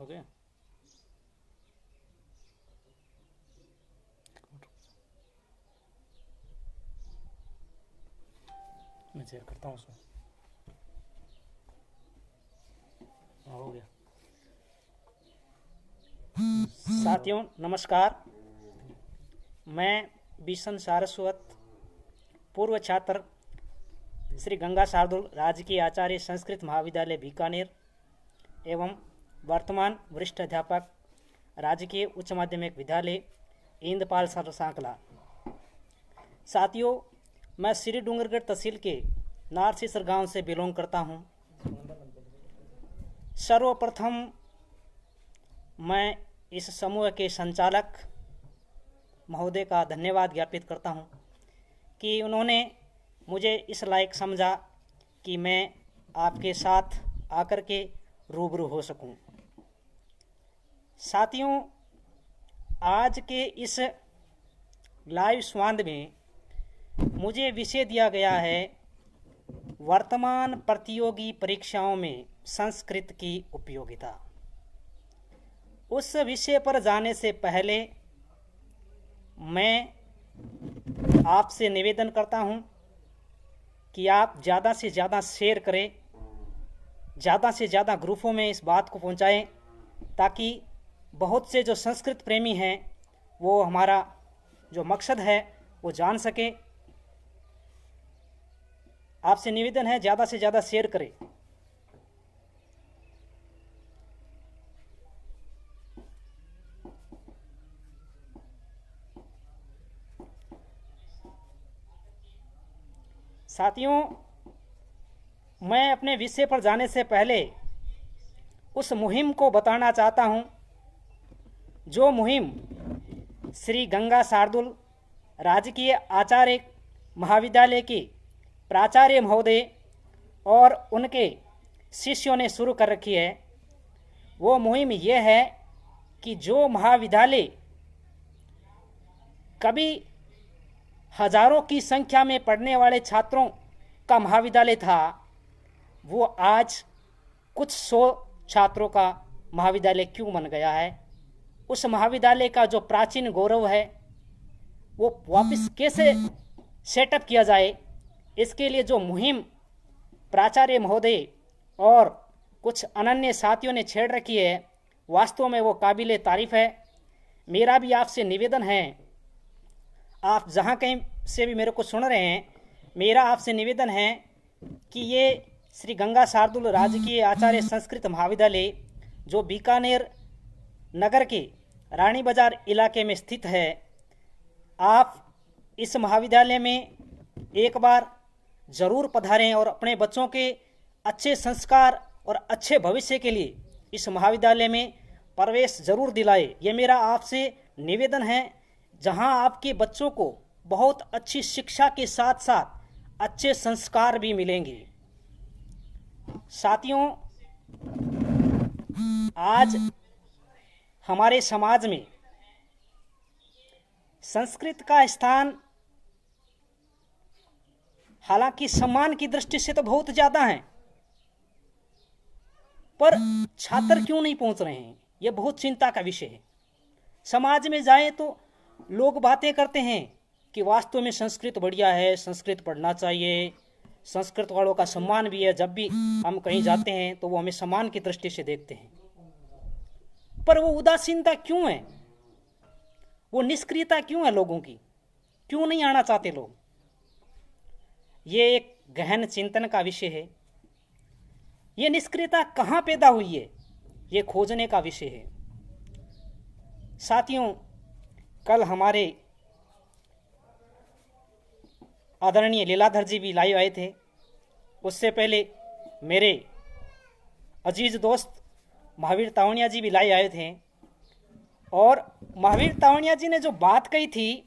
हो गया। मैं शेयर करता हूँ उसमें। हो गया। साथियों नमस्कार, मैं बिशन सारस्वत, पूर्व छात्र श्री गंगा शार्दुल राजकीय आचार्य संस्कृत महाविद्यालय बीकानेर एवं वर्तमान वरिष्ठ अध्यापक राजकीय उच्च माध्यमिक विद्यालय इंदपाल सर सांकला। साथियों, मैं श्री डूंगरगढ़ तहसील के नारसीसर गांव से बिलोंग करता हूं। सर्वप्रथम मैं इस समूह के संचालक महोदय का धन्यवाद ज्ञापित करता हूं कि उन्होंने मुझे इस लायक समझा कि मैं आपके साथ आकर के रूबरू हो सकूं। साथियों, आज के इस लाइव संवाद में मुझे विषय दिया गया है वर्तमान प्रतियोगी परीक्षाओं में संस्कृत की उपयोगिता। उस विषय पर जाने से पहले मैं आपसे निवेदन करता हूं कि आप ज़्यादा से ज़्यादा शेयर करें, ज़्यादा से ज़्यादा ग्रुपों में इस बात को पहुंचाएं, ताकि बहुत से जो संस्कृत प्रेमी हैं वो हमारा जो मकसद है वो जान सके। आपसे निवेदन है ज़्यादा से ज़्यादा शेयर करें। साथियों, मैं अपने विषय पर जाने से पहले उस मुहिम को बताना चाहता हूं, जो मुहिम श्री गंगा शार्दुल राजकीय आचार्य महाविद्यालय के प्राचार्य महोदय और उनके शिष्यों ने शुरू कर रखी है। वो मुहिम ये है कि जो महाविद्यालय कभी हजारों की संख्या में पढ़ने वाले छात्रों का महाविद्यालय था, वो आज कुछ 100 छात्रों का महाविद्यालय क्यों बन गया है। उस महाविद्यालय का जो प्राचीन गौरव है वो वापस कैसे सेटअप किया जाए, इसके लिए जो मुहिम प्राचार्य महोदय और कुछ अनन्य साथियों ने छेड़ रखी है, वास्तव में वो काबिले तारीफ है। मेरा भी आपसे निवेदन है, आप जहाँ कहीं से भी मेरे को सुन रहे हैं, मेरा आपसे निवेदन है कि ये श्री गंगा शार्दुल राजकीय आचार्य संस्कृत महाविद्यालय जो बीकानेर नगर के रानी बाजार इलाके में स्थित है, आप इस महाविद्यालय में एक बार ज़रूर पधारें और अपने बच्चों के अच्छे संस्कार और अच्छे भविष्य के लिए इस महाविद्यालय में प्रवेश जरूर दिलाए। ये मेरा आपसे निवेदन है, जहां आपके बच्चों को बहुत अच्छी शिक्षा के साथ साथ अच्छे संस्कार भी मिलेंगे। साथियों, आज हमारे समाज में संस्कृत का स्थान हालांकि सम्मान की दृष्टि से तो बहुत ज्यादा है, पर छात्र क्यों नहीं पहुंच रहे हैं, यह बहुत चिंता का विषय है। समाज में जाए तो लोग बातें करते हैं कि वास्तव में संस्कृत बढ़िया है, संस्कृत पढ़ना चाहिए, संस्कृत वालों का सम्मान भी है। जब भी हम कहीं जाते हैं तो वो हमें सम्मान की दृष्टि से देखते हैं, पर वो उदासीनता क्यों है, वो निष्क्रियता क्यों है लोगों की, क्यों नहीं आना चाहते लोग। ये एक गहन चिंतन का विषय है। ये निष्क्रियता कहाँ पैदा हुई है, ये खोजने का विषय है। साथियों, कल हमारे आदरणीय लीलाधर जी भी लाइव आए थे। उससे पहले मेरे अजीज दोस्त महावीर तावनिया जी भी लाइव आए थे, और महावीर तावनिया जी ने जो बात कही थी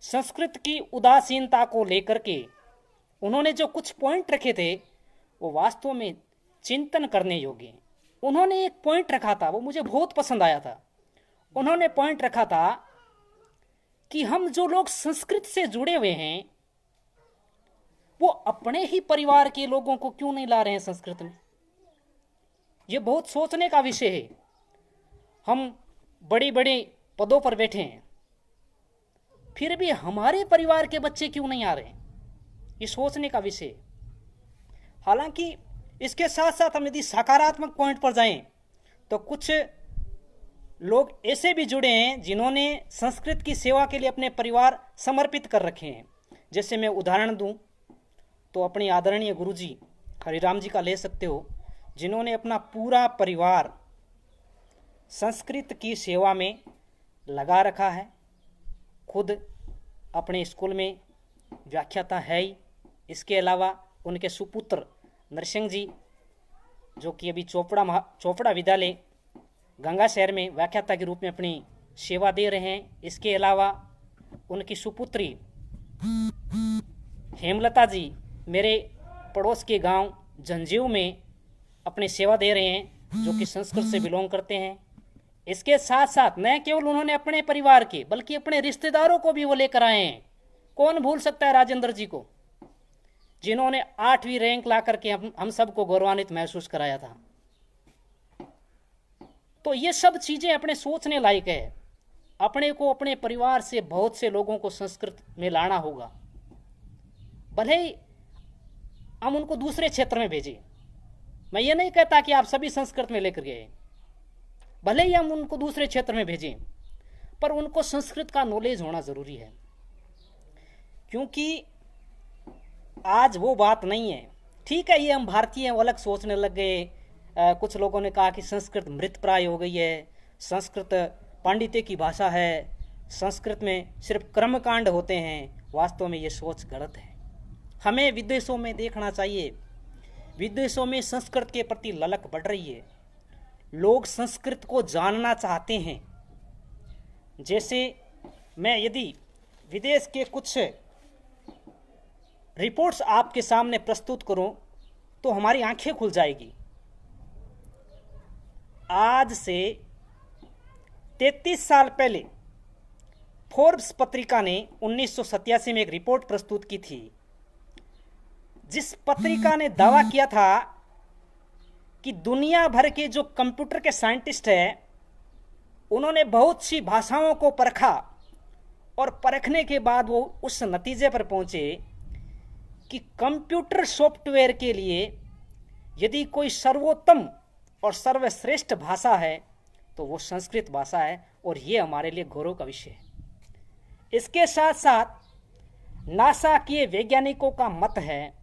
संस्कृत की उदासीनता को लेकर के, उन्होंने जो कुछ पॉइंट रखे थे वो वास्तव में चिंतन करने योग्य हैं। उन्होंने एक पॉइंट रखा था, वो मुझे बहुत पसंद आया था। उन्होंने पॉइंट रखा था कि हम जो लोग संस्कृत से जुड़े हुए हैं वो अपने ही परिवार के लोगों को क्यों नहीं ला रहे हैं संस्कृत में। ये बहुत सोचने का विषय है। हम बड़ी बड़ी पदों पर बैठे हैं, फिर भी हमारे परिवार के बच्चे क्यों नहीं आ रहे हैं, ये सोचने का विषय है। हालांकि इसके साथ साथ हम यदि सकारात्मक पॉइंट पर जाएं तो कुछ लोग ऐसे भी जुड़े हैं जिन्होंने संस्कृत की सेवा के लिए अपने परिवार समर्पित कर रखे हैं। जैसे मैं उदाहरण दूं तो अपनी आदरणीय गुरुजी हरिराम जी का ले सकते हो, जिन्होंने अपना पूरा परिवार संस्कृत की सेवा में लगा रखा है। खुद अपने स्कूल में व्याख्याता है ही, इसके अलावा उनके सुपुत्र नरसिंह जी जो कि अभी चोपड़ा विद्यालय गंगा शहर में व्याख्याता के रूप में अपनी सेवा दे रहे हैं। इसके अलावा उनकी सुपुत्री हेमलता जी मेरे पड़ोस के गांव जंजीव में अपनी सेवा दे रहे हैं, जो कि संस्कृत से बिलोंग करते हैं। इसके साथ साथ न केवल उन्होंने अपने परिवार के बल्कि अपने रिश्तेदारों को भी वो लेकर आए हैं। कौन भूल सकता है राजेंद्र जी को, जिन्होंने 8वीं रैंक ला करके हम सबको गौरवान्वित महसूस कराया था। तो ये सब चीजें अपने सोचने लायक है। अपने को अपने परिवार से बहुत से लोगों को संस्कृत में लाना होगा। भले ही हम उनको दूसरे क्षेत्र में भेजें, मैं ये नहीं कहता कि आप सभी संस्कृत में लेकर गए, भले ही हम उनको दूसरे क्षेत्र में भेजें, पर उनको संस्कृत का नॉलेज होना जरूरी है। क्योंकि आज वो बात नहीं है। ठीक है, ये हम भारतीय हैं, अलग सोचने लग गए। कुछ लोगों ने कहा कि संस्कृत मृतप्राय हो गई है, संस्कृत पांडित्य की भाषा है, संस्कृत में सिर्फ कर्मकांड होते हैं। वास्तव में ये सोच गलत है। हमें विदेशों में देखना चाहिए, विदेशों में संस्कृत के प्रति ललक बढ़ रही है। लोग संस्कृत को जानना चाहते हैं। जैसे मैं यदि विदेश के कुछ रिपोर्ट्स आपके सामने प्रस्तुत करूं तो हमारी आंखें खुल जाएगी। आज से 33 साल पहले फोर्ब्स पत्रिका ने 1987 में एक रिपोर्ट प्रस्तुत की थी, जिस पत्रिका ने दावा किया था कि दुनिया भर के जो कंप्यूटर के साइंटिस्ट हैं, उन्होंने बहुत सी भाषाओं को परखा और परखने के बाद वो उस नतीजे पर पहुंचे कि कंप्यूटर सॉफ्टवेयर के लिए यदि कोई सर्वोत्तम और सर्वश्रेष्ठ भाषा है तो वो संस्कृत भाषा है। और ये हमारे लिए गौरव का विषय है। इसके साथ साथ नासा के वैज्ञानिकों का मत है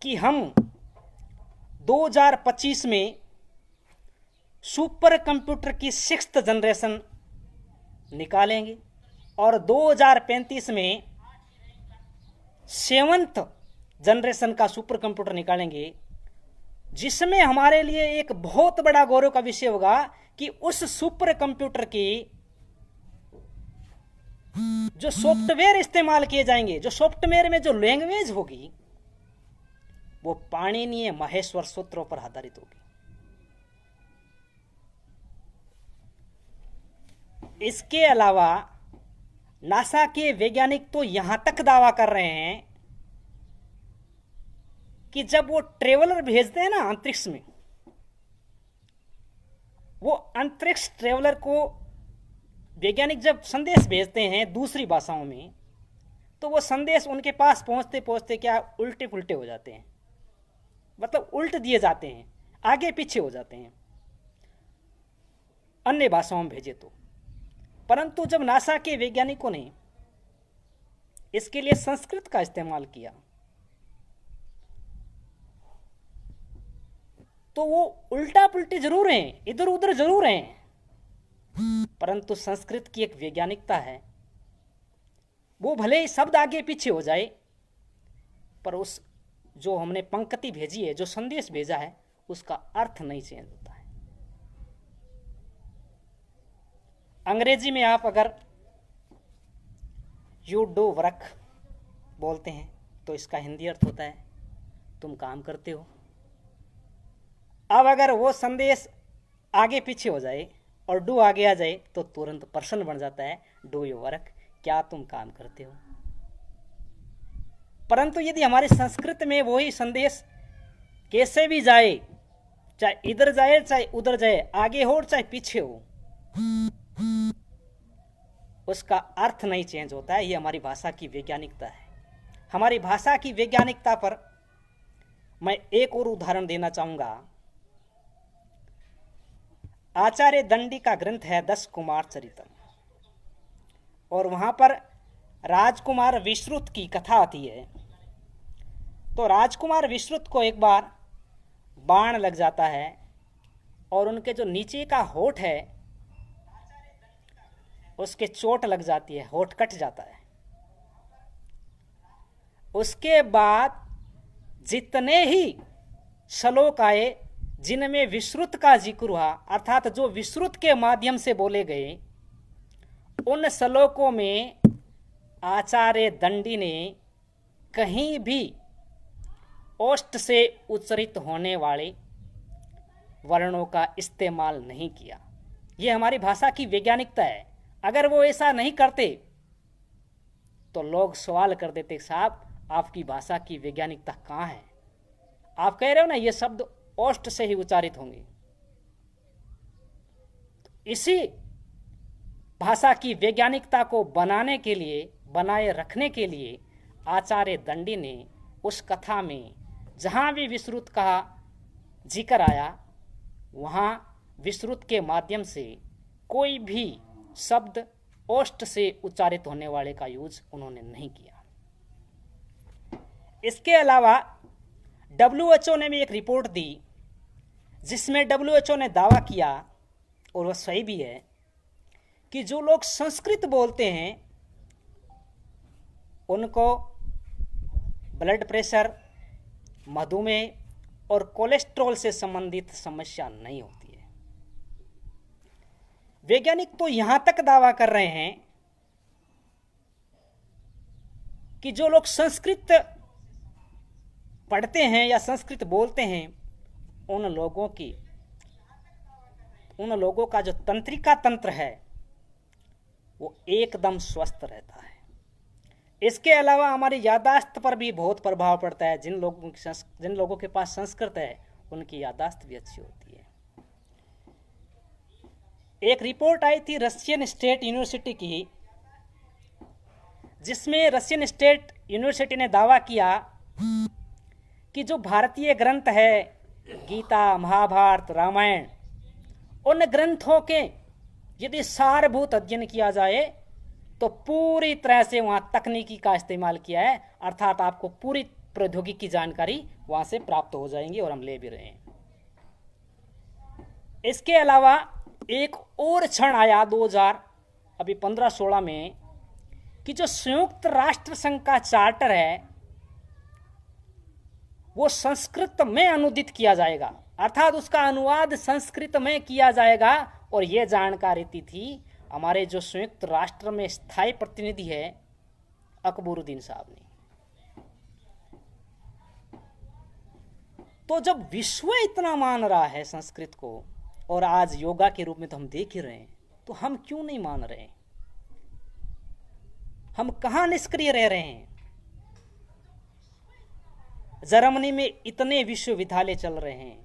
कि हम 2025 में सुपर कंप्यूटर की 6th जनरेशन निकालेंगे और 2035 में 7th जनरेशन का सुपर कंप्यूटर निकालेंगे, जिसमें हमारे लिए एक बहुत बड़ा गौरव का विषय होगा कि उस सुपर कंप्यूटर की जो सॉफ्टवेयर इस्तेमाल किए जाएंगे, जो सॉफ्टवेयर में जो लैंग्वेज होगी, वो पाणिनीय माहेश्वर सूत्रों पर आधारित होगी। इसके अलावा नासा के वैज्ञानिक तो यहां तक दावा कर रहे हैं कि जब वो ट्रेवलर भेजते हैं ना अंतरिक्ष में, वो अंतरिक्ष ट्रेवलर को वैज्ञानिक जब संदेश भेजते हैं दूसरी भाषाओं में, तो वो संदेश उनके पास पहुंचते पहुंचते क्या उल्टे पुल्टे हो जाते हैं, मतलब उल्ट दिए जाते हैं, आगे पीछे हो जाते हैं अन्य भाषाओं में भेजे तो। परंतु जब नासा के वैज्ञानिकों ने इसके लिए संस्कृत का इस्तेमाल किया तो वो उल्टा पुल्टे जरूर हैं, इधर उधर जरूर हैं, परंतु संस्कृत की एक वैज्ञानिकता है। वो भले ही शब्द आगे पीछे हो जाए, पर उस जो हमने पंक्ति भेजी है, जो संदेश भेजा है, उसका अर्थ नहीं चेंज होता है। अंग्रेजी में आप अगर यू डू वर्क बोलते हैं तो इसका हिंदी अर्थ होता है तुम काम करते हो। अब अगर वो संदेश आगे पीछे हो जाए और डू आगे आ जाए तो तुरंत प्रश्न बन जाता है, डू यू वर्क, क्या तुम काम करते हो। परंतु यदि हमारे संस्कृत में वही संदेश कैसे भी जाए चाहे इधर जाए चाहे उधर जाए, आगे हो चाहे पीछे हो, उसका अर्थ नहीं चेंज होता है। ये हमारी भाषा की वैज्ञानिकता है। हमारी भाषा की वैज्ञानिकता पर मैं एक और उदाहरण देना चाहूंगा। आचार्य दंडी का ग्रंथ है 10 कुमार चरितम, और वहां पर राजकुमार विश्रुत की कथा आती है। तो राजकुमार विश्रुत को एक बार बाण लग जाता है और उनके जो नीचे का होठ है उसके चोट लग जाती है, होठ कट जाता है। उसके बाद जितने ही श्लोक आए जिनमें विश्रुत का जिक्र हुआ, अर्थात जो विश्रुत के माध्यम से बोले गए, उन श्लोकों में आचार्य दंडी ने कहीं भी ओष्ठ से उच्चरित होने वाले वर्णों का इस्तेमाल नहीं किया। यह हमारी भाषा की वैज्ञानिकता है। अगर वो ऐसा नहीं करते तो लोग सवाल कर देते, साहब आपकी भाषा की वैज्ञानिकता कहाँ है? आप कह रहे हो ना ये शब्द ओष्ठ से ही उच्चारित होंगे। इसी भाषा की वैज्ञानिकता को बनाने के लिए, बनाए रखने के लिए आचार्य दंडी ने उस कथा में जहां भी विश्रुत का जिक्र आया वहां विश्रुत के माध्यम से कोई भी शब्द ओष्ठ से उच्चारित होने वाले का यूज उन्होंने नहीं किया। इसके अलावा WHO ने भी एक रिपोर्ट दी जिसमें WHO ने दावा किया, और वह सही भी है, कि जो लोग संस्कृत बोलते हैं उनको ब्लड प्रेशर, मधुमेह और कोलेस्ट्रॉल से संबंधित समस्या नहीं होती है। वैज्ञानिक तो यहां तक दावा कर रहे हैं कि जो लोग संस्कृत पढ़ते हैं या संस्कृत बोलते हैं उन लोगों का जो तंत्रिका तंत्र है वो एकदम स्वस्थ रहता है। इसके अलावा हमारी याददाश्त पर भी बहुत प्रभाव पड़ता है। जिन लोगों के पास संस्कृत है उनकी याददाश्त भी अच्छी होती है। एक रिपोर्ट आई थी रशियन स्टेट यूनिवर्सिटी की, जिसमें रशियन स्टेट यूनिवर्सिटी ने दावा किया कि जो भारतीय ग्रंथ है गीता, महाभारत, रामायण, उन ग्रंथों के यदि सारभूत अध्ययन किया जाए तो पूरी तरह से वहां तकनीकी का इस्तेमाल किया है, अर्थात आपको पूरी प्रौद्योगिकी की जानकारी वहां से प्राप्त हो जाएंगी, और हम ले भी रहे हैं। इसके अलावा एक और क्षण आया 2015-16 में कि जो संयुक्त राष्ट्र संघ का चार्टर है वो संस्कृत में अनुदित किया जाएगा, अर्थात उसका अनुवाद संस्कृत में किया जाएगा। और यह जानकारी थी हमारे जो संयुक्त राष्ट्र में स्थायी प्रतिनिधि है अकबरुद्दीन साहब ने। तो जब विश्व इतना मान रहा है संस्कृत को, और आज योगा के रूप में तो हम देख ही रहे हैं, तो हम क्यों नहीं मान रहे हैं? हम कहां निष्क्रिय रह रहे हैं? जर्मनी में इतने विश्वविद्यालय चल रहे हैं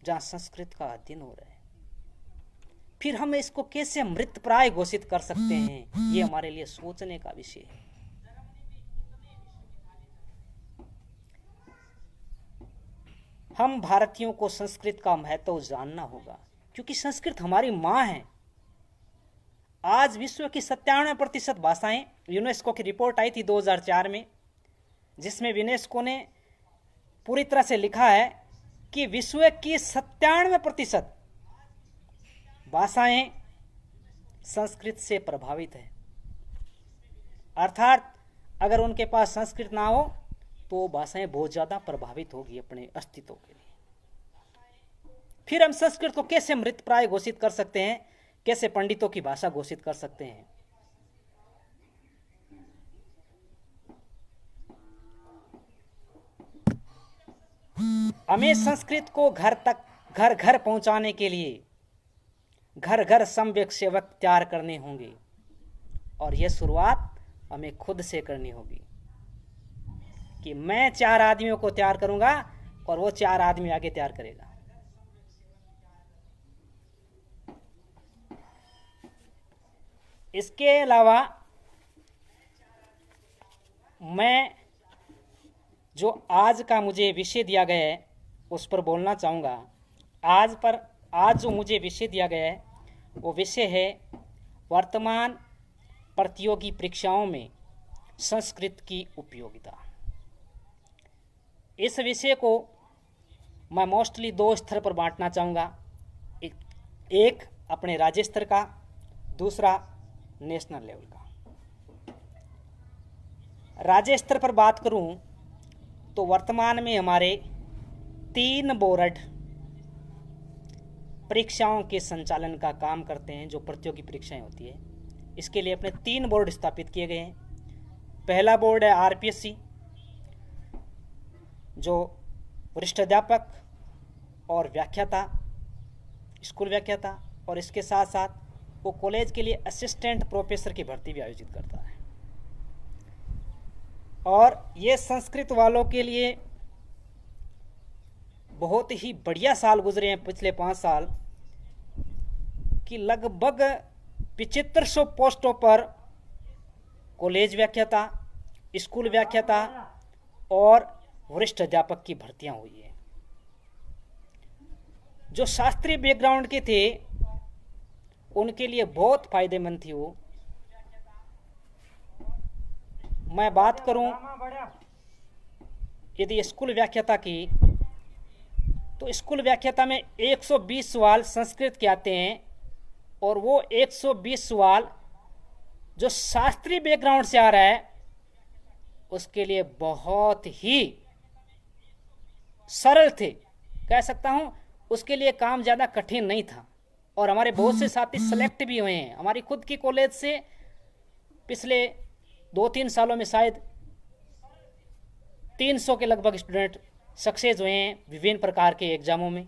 जहां संस्कृत का अध्ययन हो रहा है, फिर हम इसको कैसे मृतप्राय घोषित कर सकते हैं? ये हमारे लिए सोचने का विषय है। हम भारतीयों को संस्कृत का महत्व जानना होगा, क्योंकि संस्कृत हमारी मां है। आज विश्व की 97% भाषाएं, यूनेस्को की रिपोर्ट आई थी 2004 में, जिसमें यूनेस्को ने पूरी तरह से लिखा है कि विश्व की 97% भाषाएं संस्कृत से प्रभावित है। अर्थात अगर उनके पास संस्कृत ना हो तो भाषाएं बहुत ज्यादा प्रभावित होगी अपने अस्तित्व के लिए। फिर हम संस्कृत को कैसे मृतप्राय घोषित कर सकते हैं? कैसे पंडितों की भाषा घोषित कर सकते हैं? हमें संस्कृत को घर तक, घर घर पहुंचाने के लिए घर घर सम्यक सेवक तैयार करने होंगे, और यह शुरुआत हमें खुद से करनी होगी कि मैं 4 आदमियों को तैयार करूंगा और वो 4 आदमी आगे तैयार करेगा। इसके अलावा मैं जो आज का मुझे विषय दिया गया है उस पर बोलना चाहूँगा। आज जो मुझे विषय दिया गया है वो विषय है वर्तमान प्रतियोगी परीक्षाओं में संस्कृत की उपयोगिता। इस विषय को मैं मोस्टली दो स्तर पर बांटना चाहूँगा, एक अपने राज्य स्तर का, दूसरा नेशनल लेवल का। राज्य स्तर पर बात करूं तो वर्तमान में हमारे 3 बोर्ड परीक्षाओं के संचालन का काम करते हैं, जो प्रतियोगी परीक्षाएं होती है। इसके लिए अपने 3 बोर्ड स्थापित किए गए हैं। पहला बोर्ड है आरपीएससी, जो वरिष्ठ अध्यापक और व्याख्याता, स्कूल व्याख्याता, और इसके साथ साथ वो कॉलेज के लिए असिस्टेंट प्रोफेसर की भर्ती भी आयोजित करता है। और ये संस्कृत वालों के लिए बहुत ही बढ़िया साल गुजरे हैं पिछले 5 साल, कि लगभग 7500 पोस्टों पर कॉलेज व्याख्याता, स्कूल व्याख्याता और वरिष्ठ अध्यापक की भर्तियां हुई है। जो शास्त्रीय बैकग्राउंड के थे उनके लिए बहुत फायदेमंद थी वो। मैं बात करूं यदि स्कूल व्याख्याता की, तो स्कूल व्याख्याता में 120 सवाल संस्कृत के आते हैं, और वो 120 सवाल जो शास्त्रीय बैकग्राउंड से आ रहा है उसके लिए बहुत ही सरल थे, कह सकता हूं। उसके लिए काम ज़्यादा कठिन नहीं था, और हमारे बहुत से साथी सेलेक्ट भी हुए हैं। हमारी खुद की कॉलेज से पिछले 2-3 सालों में शायद 300 के लगभग स्टूडेंट सक्सेस हुए हैं विभिन्न प्रकार के एग्जामों में।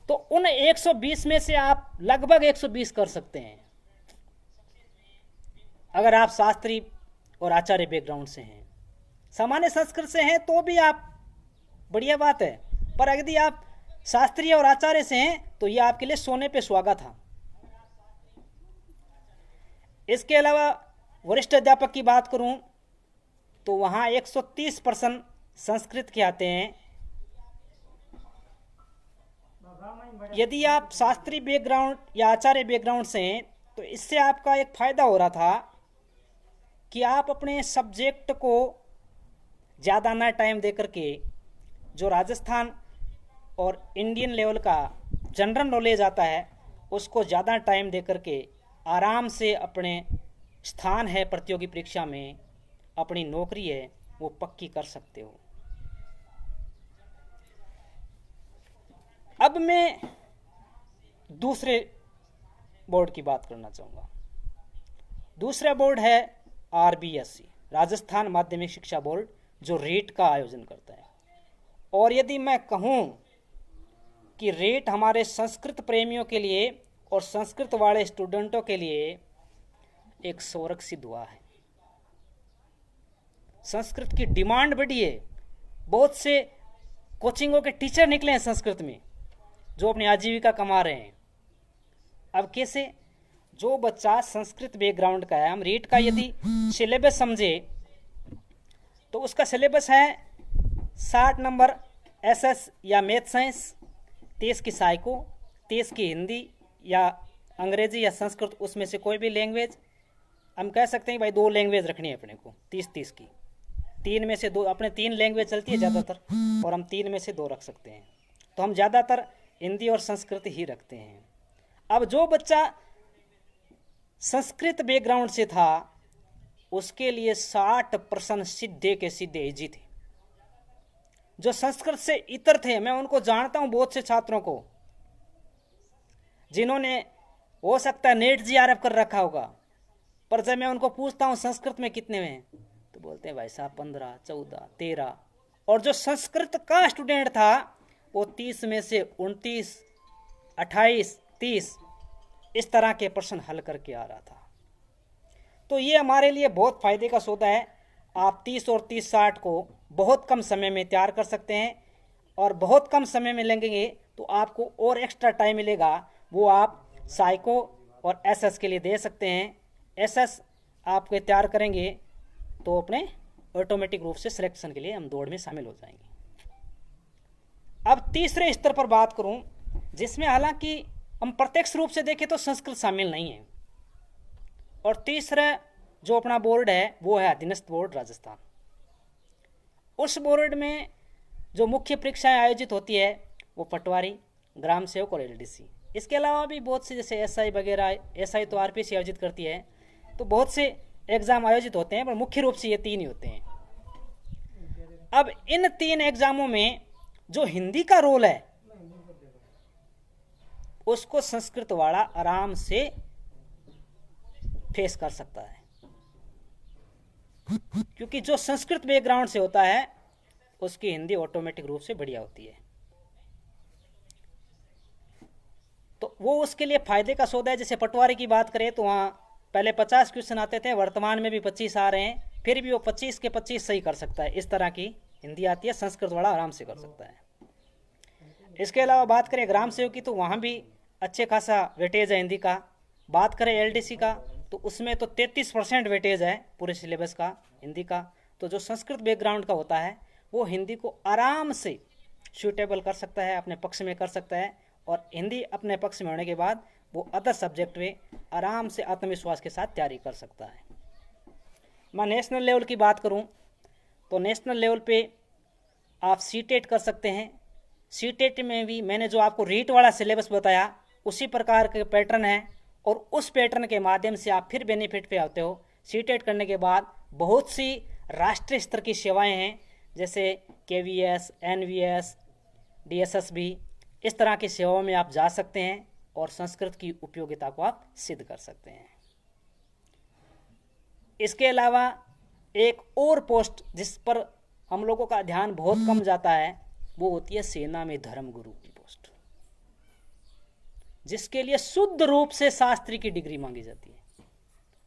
तो उन 120 में से आप लगभग 120 कर सकते हैं अगर आप शास्त्री और आचार्य बैकग्राउंड से हैं। सामान्य संस्कृत से हैं तो भी आप, बढ़िया बात है, पर यदि आप शास्त्रीय और आचार्य से हैं तो यह आपके लिए सोने पे सुहागा था। इसके अलावा वरिष्ठ अध्यापक की बात करूं तो वहां 130% संस्कृत के आते हैं। यदि आप शास्त्रीय बैकग्राउंड या आचार्य बैकग्राउंड से हैं तो इससे आपका एक फायदा हो रहा था कि आप अपने सब्जेक्ट को ज़्यादा ना टाइम दे करके जो राजस्थान और इंडियन लेवल का जनरल नॉलेज आता है उसको ज़्यादा टाइम दे करके आराम से अपने स्थान है प्रतियोगी परीक्षा में, अपनी नौकरी है वो पक्की कर सकते हो। अब मैं दूसरे बोर्ड की बात करना चाहूँगा। दूसरा बोर्ड है आरबीएससी, राजस्थान माध्यमिक शिक्षा बोर्ड, जो रेट का आयोजन करता है। और यदि मैं कहूँ कि रेट हमारे संस्कृत प्रेमियों के लिए और संस्कृत वाले स्टूडेंटों के लिए एक स्वर्ग सिद्ध हुआ है। संस्कृत की डिमांड बढ़ी है, बहुत से कोचिंगों के टीचर निकले हैं संस्कृत में जो अपनी आजीविका कमा रहे हैं। अब कैसे? जो बच्चा संस्कृत बैकग्राउंड का है, हम रीट का यदि सिलेबस समझे तो उसका सिलेबस है 60 नंबर एसएस या मैथ साइंस, 30 की साइको, 30 की हिंदी या अंग्रेजी या संस्कृत, उसमें से कोई भी लैंग्वेज। हम कह सकते हैं भाई 2 लैंग्वेज रखनी है अपने को, 30-30 की, 3 में से 2, अपने 3 लैंग्वेज चलती है ज़्यादातर, और हम 3 में से 2 रख सकते हैं। तो हम ज़्यादातर हिंदी और संस्कृत ही रखते हैं। अब जो बच्चा संस्कृत बैकग्राउंड से था उसके लिए 60% सीधे के सीधे इजी थे। जो संस्कृत से इतर थे, मैं उनको जानता हूं, बहुत से छात्रों को जिन्होंने हो सकता है नेट जीआरएफ कर रखा होगा, पर जब मैं उनको पूछता हूं संस्कृत में कितने में तो बोलते हैं भाई साहब 15, 14, 13। और जो संस्कृत का स्टूडेंट था वो 30 में से 29, 28, 30 इस तरह के प्रश्न हल करके आ रहा था। तो ये हमारे लिए बहुत फायदे का सौदा है। आप 30 और 30-60 को बहुत कम समय में तैयार कर सकते हैं, और बहुत कम समय में लेंगे तो आपको और एक्स्ट्रा टाइम मिलेगा, वो आप साइको और एसएस के लिए दे सकते हैं। एसएस आपके तैयार करेंगे तो अपने ऑटोमेटिक रूप से सिलेक्शन के लिए हम दौड़ में शामिल हो जाएंगे। अब तीसरे स्तर पर बात करूं, जिसमें हालांकि हम प्रत्यक्ष रूप से देखें तो संस्कृत शामिल नहीं है, और तीसरा जो अपना बोर्ड है वो है अधीनस्थ बोर्ड राजस्थान। उस बोर्ड में जो मुख्य परीक्षाएं आयोजित होती है वो पटवारी, ग्राम सेवक और एलडीसी। इसके अलावा भी बहुत से जैसे एसआई वगैरह, एसआई तो आरपीसी आयोजित करती है, तो बहुत से एग्जाम आयोजित होते हैं, पर मुख्य रूप से ये 3 ही होते हैं। अब इन 3 एग्जामों में जो हिंदी का रोल है उसको संस्कृत वाला आराम से फेस कर सकता है, क्योंकि जो संस्कृत बैकग्राउंड से होता है उसकी हिंदी ऑटोमेटिक रूप से बढ़िया होती है। तो वो उसके लिए फायदे का सौदा है। जैसे पटवारी की बात करें तो वहां पहले 50 क्वेश्चन आते थे, वर्तमान में भी 25 आ रहे हैं, फिर भी वो 25 के 25 सही कर सकता है। इस तरह की हिंदी आती है, संस्कृत वाला आराम से कर सकता है। इसके अलावा बात करें ग्राम सेवक की तो वहां भी अच्छे खासा वेटेज है हिंदी का। बात करें एलडीसी का तो उसमें तो 33% वेटेज है पूरे सिलेबस का हिंदी का। तो जो संस्कृत बैकग्राउंड का होता है वो हिंदी को आराम से सूटेबल कर सकता है, अपने पक्ष में कर सकता है, और हिंदी अपने पक्ष में होने के बाद वो अदर सब्जेक्ट में आराम से आत्मविश्वास के साथ तैयारी कर सकता है। मैं नेशनल लेवल की बात करूं तो नेशनल लेवल पे आप सीटेट कर सकते हैं। सीटेट में भी मैंने जो आपको रीट वाला सिलेबस बताया उसी प्रकार के पैटर्न है, और उस पैटर्न के माध्यम से आप फिर बेनिफिट पे आते हो। सीटेट करने के बाद बहुत सी राष्ट्रीय स्तर की सेवाएं हैं, जैसे केवीएस, एनवीएस, डीएसएसबी, इस तरह की सेवाओं में आप जा सकते हैं और संस्कृत की उपयोगिता को आप सिद्ध कर सकते हैं। इसके अलावा एक और पोस्ट जिस पर हम लोगों का ध्यान बहुत कम जाता है वो होती है सेना में धर्मगुरु की पोस्ट, जिसके लिए शुद्ध रूप से शास्त्री की डिग्री मांगी जाती है।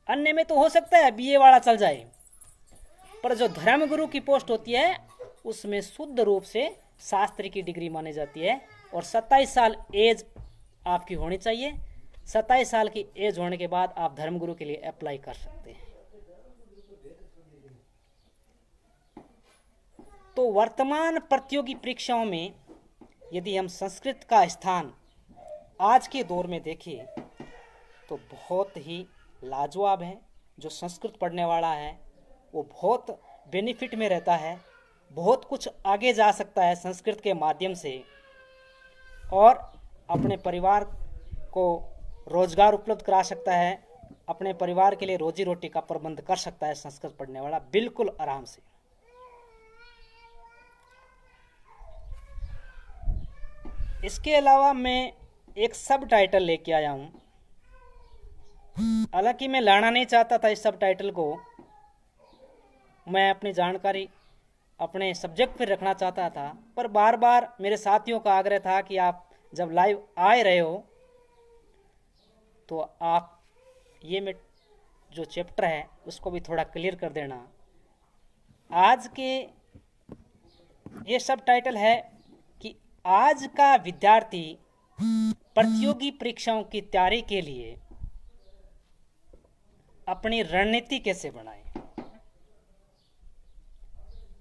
अन्य में तो हो सकता है बीए वाला चल जाए, पर जो धर्मगुरु की पोस्ट होती है उसमें शुद्ध रूप से शास्त्री की डिग्री मानी जाती है, और 27 साल एज आपकी होनी चाहिए। 27 साल की एज होने के बाद आप धर्मगुरु के लिए अप्लाई कर सकते हैं। तो वर्तमान प्रतियोगी परीक्षाओं में यदि हम संस्कृत का स्थान आज के दौर में देखें तो बहुत ही लाजवाब है। जो संस्कृत पढ़ने वाला है वो बहुत बेनिफिट में रहता है, बहुत कुछ आगे जा सकता है संस्कृत के माध्यम से, और अपने परिवार को रोजगार उपलब्ध करा सकता है, अपने परिवार के लिए रोजी रोटी का प्रबंध कर सकता है संस्कृत पढ़ने वाला बिल्कुल आराम से। इसके अलावा मैं एक सब टाइटल लेके आया हूं। हालांकि मैं लाना नहीं चाहता था इस सब टाइटल को, मैं अपनी जानकारी अपने सब्जेक्ट पर रखना चाहता था, पर बार बार मेरे साथियों का आग्रह था कि आप जब लाइव आ रहे हो तो आप ये में जो चैप्टर है उसको भी थोड़ा क्लियर कर देना। आज के ये सब टाइटल है कि आज का विद्यार्थी प्रतियोगी परीक्षाओं की तैयारी के लिए अपनी रणनीति कैसे बनाए,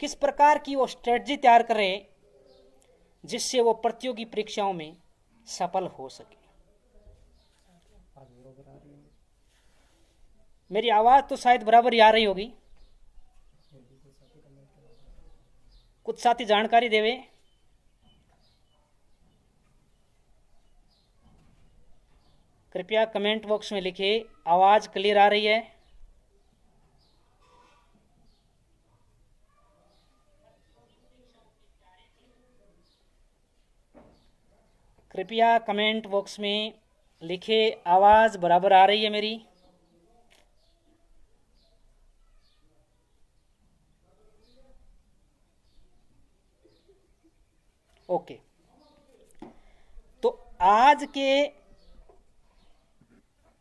किस प्रकार की वो स्ट्रेटजी तैयार करे जिससे वो प्रतियोगी परीक्षाओं में सफल हो सके। मेरी आवाज तो शायद बराबर ही आ रही होगी, कुछ साथी जानकारी देवे। कृपया कमेंट बॉक्स में लिखिए आवाज क्लियर आ रही है। कृपया कमेंट बॉक्स में लिखे आवाज बराबर आ रही है मेरी। ओके, तो आज के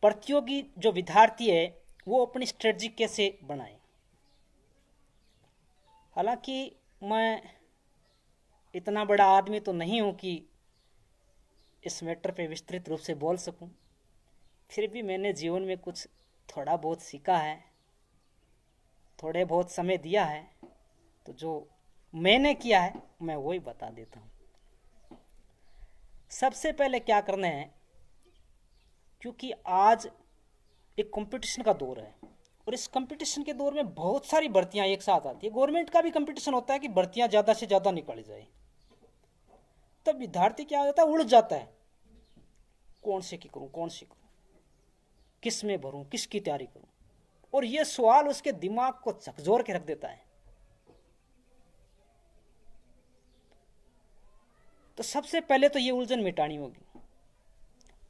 प्रतियोगी जो विद्यार्थी है वो अपनी स्ट्रेटजी कैसे बनाए। हालांकि मैं इतना बड़ा आदमी तो नहीं हूं कि इस मैटर पे विस्तृत रूप से बोल सकूं। फिर भी मैंने जीवन में कुछ थोड़ा बहुत सीखा है, थोड़े बहुत समय दिया है, तो जो मैंने किया है मैं वही बता देता हूँ। सबसे पहले क्या करना है, क्योंकि आज एक कंपटीशन का दौर है और इस कंपटीशन के दौर में बहुत सारी भर्तियां एक साथ आती है। गवर्नमेंट का भी कंपटीशन होता है कि भर्तियां ज़्यादा से ज़्यादा निकाली जाए। तब विद्यार्थी क्या होता है, उलझ जाता है, कौन से की करूँ, कौन सी करूँ, किस में भरूँ, किसकी तैयारी करूँ, और ये सवाल उसके दिमाग को झकझोर के रख देता है। तो सबसे पहले तो ये उलझन मिटानी होगी।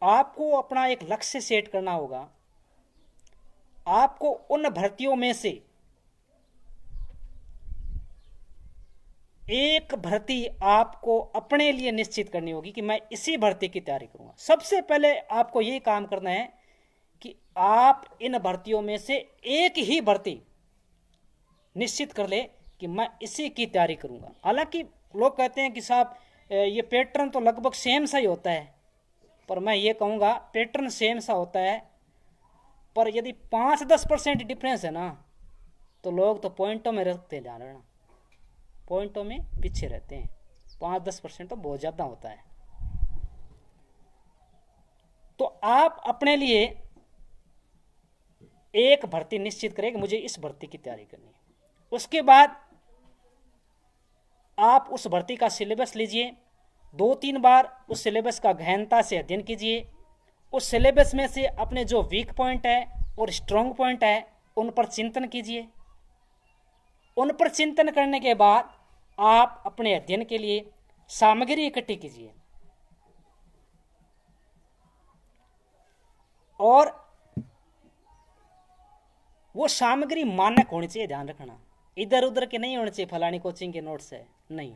आपको अपना एक लक्ष्य सेट करना होगा। आपको उन भर्तियों में से एक भर्ती आपको अपने लिए निश्चित करनी होगी कि मैं इसी भर्ती की तैयारी करूंगा। सबसे पहले आपको यही काम करना है कि आप इन भर्तियों में से एक ही भर्ती निश्चित कर ले कि मैं इसी की तैयारी करूंगा। हालांकि लोग कहते हैं कि साहब ये पैटर्न तो लगभग सेम सा ही होता है, पर मैं ये कहूँगा पैटर्न सेम सा होता है, पर यदि 5-10% डिफरेंस है ना, तो लोग तो पॉइंटों में रखते हैं, ध्यान रखना, पॉइंटों में पीछे रहते हैं। 5-10% तो बहुत ज़्यादा होता है। तो आप अपने लिए एक भर्ती निश्चित करें कि मुझे इस भर्ती की तैयारी करनी है। उसके बाद आप उस भर्ती का सिलेबस लीजिए, 2-3 बार उस सिलेबस का गहनता से अध्ययन कीजिए। उस सिलेबस में से अपने जो वीक पॉइंट है और स्ट्रॉन्ग पॉइंट है उन पर चिंतन कीजिए। उन पर चिंतन करने के बाद आप अपने अध्ययन के लिए सामग्री इकट्ठी कीजिए और वो सामग्री मानक होनी चाहिए। ध्यान रखना, इधर उधर के नहीं होने चाहिए, फलानी कोचिंग के नोट्स है नहीं,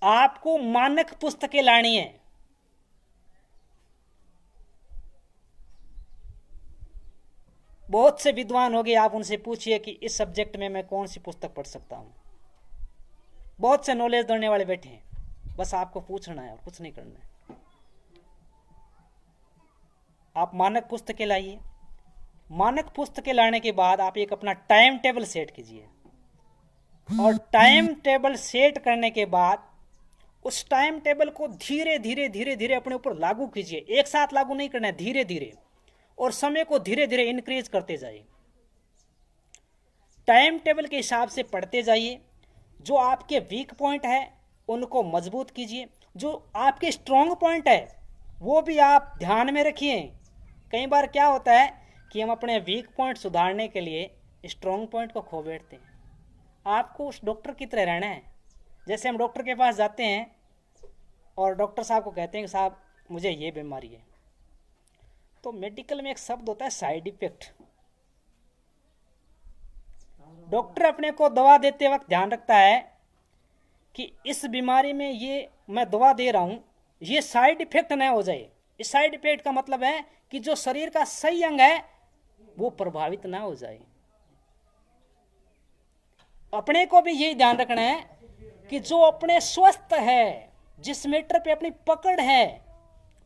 आपको मानक पुस्तकें लानी है। बहुत से विद्वान हो गए, आप उनसे पूछिए कि इस सब्जेक्ट में मैं कौन सी पुस्तक पढ़ सकता हूं। बहुत से नॉलेज देने वाले बैठे हैं, बस आपको पूछना है और कुछ नहीं करना है। आप मानक पुस्तकें लाइए। मानक पुस्तकें लाने के बाद आप एक अपना टाइम टेबल सेट कीजिए और टाइम टेबल सेट करने के बाद उस टाइम टेबल को धीरे धीरे धीरे धीरे अपने ऊपर लागू कीजिए। एक साथ लागू नहीं करना है, धीरे धीरे, और समय को धीरे धीरे इंक्रीज करते जाइए। टाइम टेबल के हिसाब से पढ़ते जाइए। जो आपके वीक पॉइंट है उनको मजबूत कीजिए, जो आपके स्ट्रॉन्ग पॉइंट है वो भी आप ध्यान में रखिए। कई बार क्या होता है कि हम अपने वीक पॉइंट सुधारने के लिए स्ट्रॉन्ग पॉइंट को खो बैठते हैं। आपको उस डॉक्टर की तरह रहना है। जैसे हम डॉक्टर के पास जाते हैं और डॉक्टर साहब को कहते हैं कि साहब मुझे ये बीमारी है, तो मेडिकल में एक शब्द होता है साइड इफेक्ट। डॉक्टर अपने को दवा देते वक्त ध्यान रखता है कि इस बीमारी में ये मैं दवा दे रहा हूं, ये साइड इफेक्ट न हो जाए। इस साइड इफेक्ट का मतलब है कि जो शरीर का सही अंग है वो प्रभावित ना हो जाए। अपने को भी यही ध्यान रखना है कि जो अपने स्वस्थ है, जिस मैटर पे अपनी पकड़ है,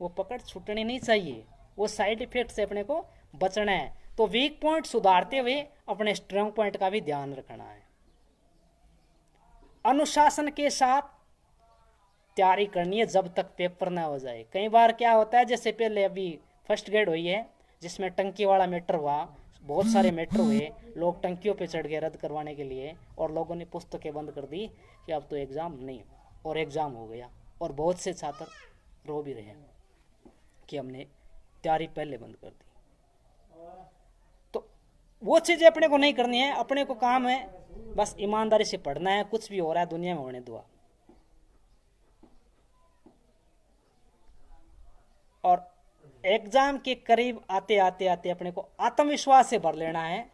वो पकड़ छूटनी नहीं चाहिए, वो साइड इफेक्ट से अपने को बचना है। तो वीक पॉइंट सुधारते हुए अपने स्ट्रॉन्ग पॉइंट का भी ध्यान रखना है। अनुशासन के साथ तैयारी करनी है जब तक पेपर ना हो जाए। कई बार क्या होता है, जैसे पहले अभी फर्स्ट ग्रेड हुई है जिसमें टंकी वाला मैटर हुआ, बहुत सारे मैटर हुए, लोग टंकियों पे चढ़ गए रद्द करवाने के लिए और लोगों ने पुस्तकें बंद कर दी कि अब तो एग्ज़ाम नहीं, और एग्ज़ाम हो गया। और बहुत से छात्र रो भी रहे कि हमने तैयारी पहले बंद कर दी। तो वो चीज़ें अपने को नहीं करनी है। अपने को काम है बस ईमानदारी से पढ़ना है, कुछ भी हो रहा है दुनिया में होने दो। और एग्जाम के करीब आते आते आते अपने को आत्मविश्वास से भर लेना है।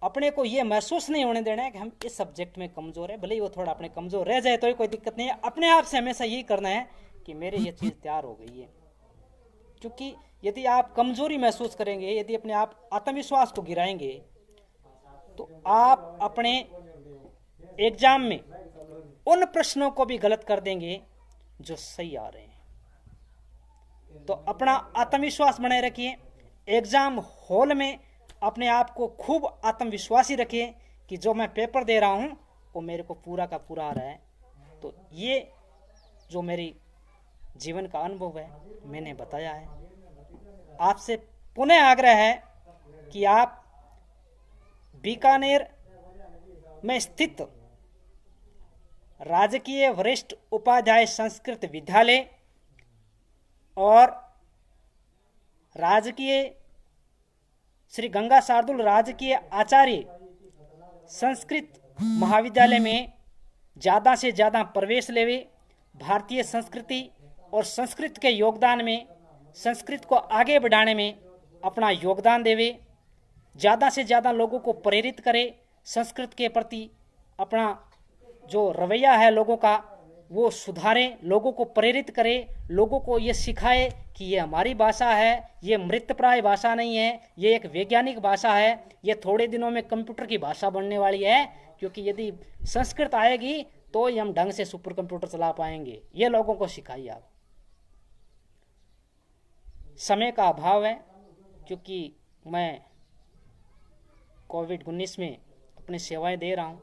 अपने को ये महसूस नहीं होने देना है कि हम इस सब्जेक्ट में कमजोर है, भले ही वो थोड़ा अपने कमजोर रह जाए तो कोई दिक्कत नहीं है। अपने आप से हमेशा यही करना है कि मेरे ये चीज़ तैयार हो गई है। क्योंकि यदि आप कमजोरी महसूस करेंगे, यदि अपने आप आत्मविश्वास को गिराएंगे, तो आप अपने एग्जाम में उन प्रश्नों को भी गलत कर देंगे जो सही आ रहे हैं। तो अपना आत्मविश्वास बनाए रखिए। एग्जाम हॉल में अपने आप को खूब आत्मविश्वासी रखिए कि जो मैं पेपर दे रहा हूं वो मेरे को पूरा का पूरा आ रहा है। तो ये जो मेरी जीवन का अनुभव है मैंने बताया है। आपसे पुनः आग्रह है कि आप बीकानेर में स्थित राजकीय वरिष्ठ उपाध्याय संस्कृत विद्यालय और राजकीय श्री गंगा शार्दुल राजकीय आचार्य संस्कृत महाविद्यालय में ज़्यादा से ज़्यादा प्रवेश लेवे। भारतीय संस्कृति और संस्कृत के योगदान में, संस्कृत को आगे बढ़ाने में अपना योगदान देवे। ज़्यादा से ज़्यादा लोगों को प्रेरित करे। संस्कृत के प्रति अपना जो रवैया है लोगों का वो सुधारें, लोगों को प्रेरित करे, लोगों को ये सिखाए कि ये हमारी भाषा है, ये मृतप्राय भाषा नहीं है, ये एक वैज्ञानिक भाषा है, ये थोड़े दिनों में कंप्यूटर की भाषा बनने वाली है। क्योंकि यदि संस्कृत आएगी तो ही हम ढंग से सुपर कंप्यूटर चला पाएंगे। ये लोगों को सिखाइए आप। समय का अभाव है क्योंकि मैं कोविड-19 में अपनी सेवाएं दे रहा हूं।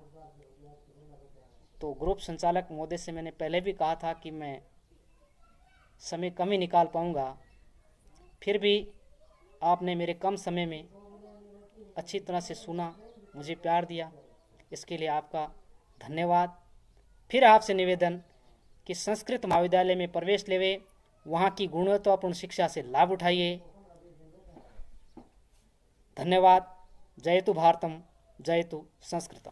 तो ग्रुप संचालक महोदय से मैंने पहले भी कहा था कि मैं समय कम ही निकाल पाऊंगा। फिर भी आपने मेरे कम समय में अच्छी तरह से सुना, मुझे प्यार दिया, इसके लिए आपका धन्यवाद। फिर आपसे निवेदन कि संस्कृत महाविद्यालय में प्रवेश लेवे, वहाँ की गुणवत्तापूर्ण शिक्षा से लाभ उठाइए। धन्यवाद। जयतु भारतम, जयतु संस्कृतम।